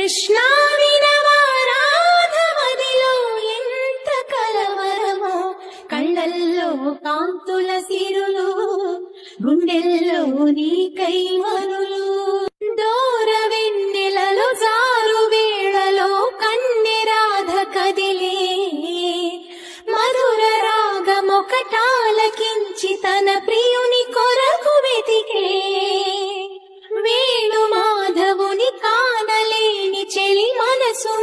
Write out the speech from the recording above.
కృష్ణ వినవారాధమదిలో ఎంత కలవరమో, కళ్ళల్లో కాంతుల సిరులు, గుండెల్లో నీకై మరులు. దూర వెన్నెలలో జారు వేళలో కన్నెరాధ కదిలే, మధుర రాగమొకటాలకించి తన ప్రియుని కొరకు వెతికే. వేణు మాధవుని కానలేని చెలి మనసు